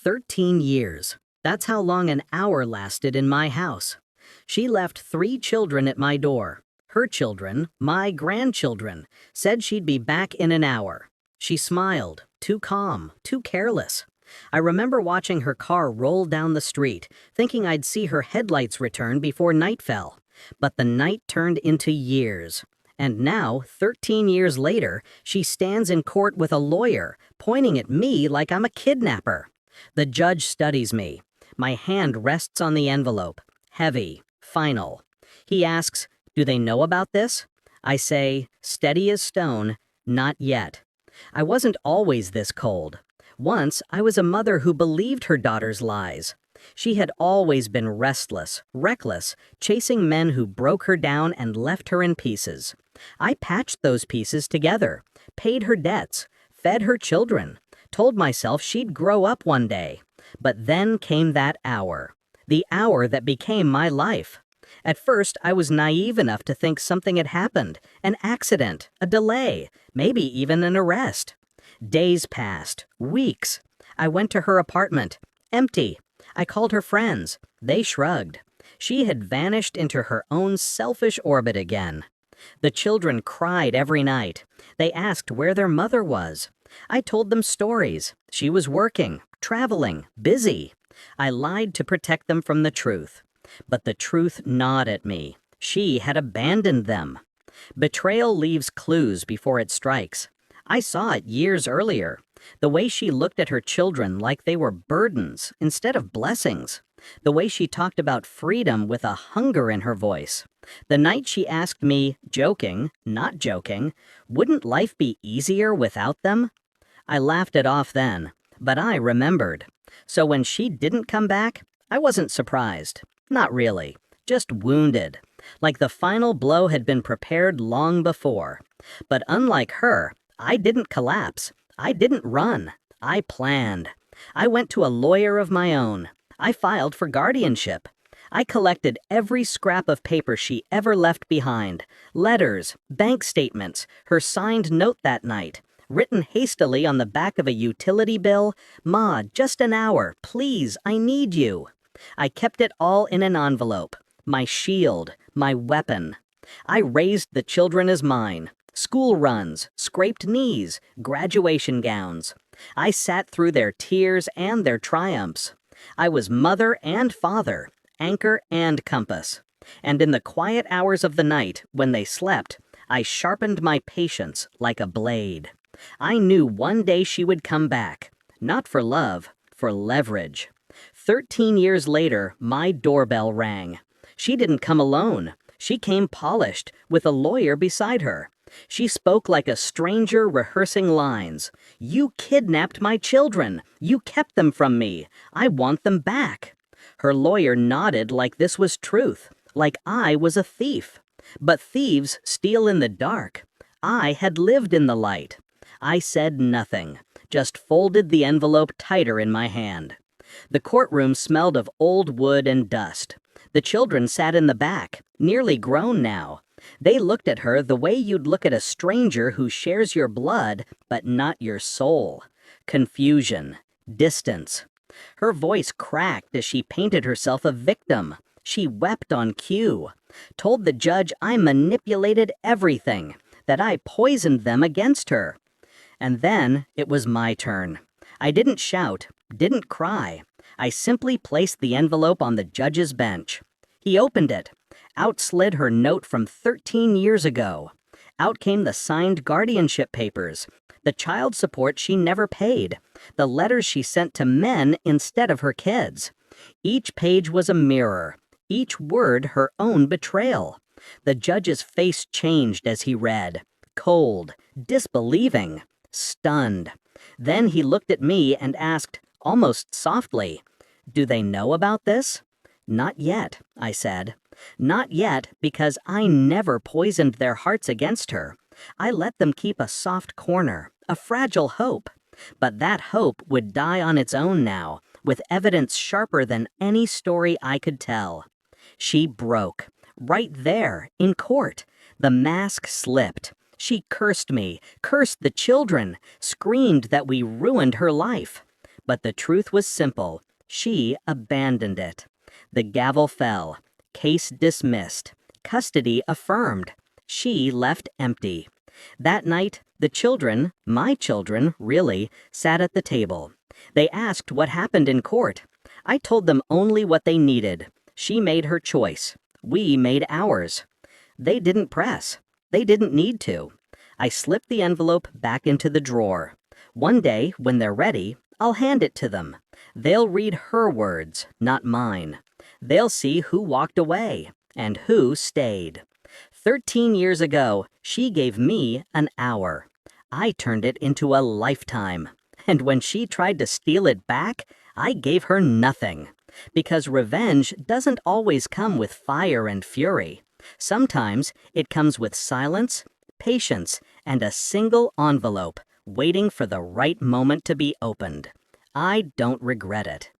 13 years. That's how long an hour lasted in my house. She left 3 children at my door. Her children, my grandchildren, said she'd be back in an hour. She smiled, too calm, too careless. I remember watching her car roll down the street, thinking I'd see her headlights return before night fell. But the night turned into years. And now, 13 years later, she stands in court with a lawyer, pointing at me like I'm a kidnapper. The judge studies me. My hand rests on the envelope. Heavy, final. He asks, "Do they know about this?" I say, steady as stone, "Not yet." I wasn't always this cold. Once, I was a mother who believed her daughter's lies. She had always been restless, reckless, chasing men who broke her down and left her in pieces. I patched those pieces together, paid her debts, fed her children, told myself she'd grow up one day. But then came that hour, the hour that became my life. At first, I was naive enough to think something had happened, an accident, a delay, maybe even an arrest. Days passed, weeks. I went to her apartment, empty. I called her friends. They shrugged. She had vanished into her own selfish orbit again. The children cried every night. They asked where their mother was. I told them stories. She was working, traveling, busy. I lied to protect them from the truth. But the truth gnawed at me. She had abandoned them. Betrayal leaves clues before it strikes. I saw it years earlier. The way she looked at her children like they were burdens instead of blessings. The way she talked about freedom with a hunger in her voice. The night she asked me, joking, not joking, wouldn't life be easier without them? I laughed it off then, but I remembered. So when she didn't come back, I wasn't surprised. Not really, just wounded. Like the final blow had been prepared long before. But unlike her, I didn't collapse. I didn't run. I planned. I went to a lawyer of my own. I filed for guardianship. I collected every scrap of paper she ever left behind. Letters, bank statements, her signed note that night, written hastily on the back of a utility bill. "Ma, just an hour, please, I need you." I kept it all in an envelope. My shield, my weapon. I raised the children as mine. School runs, scraped knees, graduation gowns. I sat through their tears and their triumphs. I was mother and father, anchor and compass. And in the quiet hours of the night, when they slept, I sharpened my patience like a blade. I knew one day she would come back, not for love, for leverage. 13 years later, my doorbell rang. She didn't come alone. She came polished, with a lawyer beside her. She spoke like a stranger rehearsing lines. "You kidnapped my children. You kept them from me. I want them back." Her lawyer nodded like this was truth, like I was a thief. But thieves steal in the dark. I had lived in the light. I said nothing, just folded the envelope tighter in my hand. The courtroom smelled of old wood and dust. The children sat in the back, nearly grown now. They looked at her the way you'd look at a stranger who shares your blood, but not your soul. Confusion, distance. Her voice cracked as she painted herself a victim. She wept on cue. Told the judge I manipulated everything, that I poisoned them against her. And then it was my turn. I didn't shout, didn't cry. I simply placed the envelope on the judge's bench. He opened it. Out slid her note from 13 years ago. Out came the signed guardianship papers, the child support she never paid, the letters she sent to men instead of her kids. Each page was a mirror, each word her own betrayal. The judge's face changed as he read, cold, disbelieving, stunned. Then he looked at me and asked, almost softly, "Do they know about this?" "Not yet," I said. Not yet, because I never poisoned their hearts against her. I let them keep a soft corner, a fragile hope. But that hope would die on its own now, with evidence sharper than any story I could tell. She broke, right there, in court. The mask slipped. She cursed me, cursed the children, screamed that we ruined her life. But the truth was simple. She abandoned it. The gavel fell. Case dismissed. Custody affirmed. She left empty. That night, the children, my children, really, sat at the table. They asked what happened in court. I told them only what they needed. She made her choice. We made ours. They didn't press. They didn't need to. I slipped the envelope back into the drawer. One day, when they're ready, I'll hand it to them. They'll read her words, not mine. They'll see who walked away and who stayed. 13 years ago, she gave me an hour. I turned it into a lifetime. And when she tried to steal it back, I gave her nothing. Because revenge doesn't always come with fire and fury. Sometimes it comes with silence, patience, and a single envelope waiting for the right moment to be opened. I don't regret it.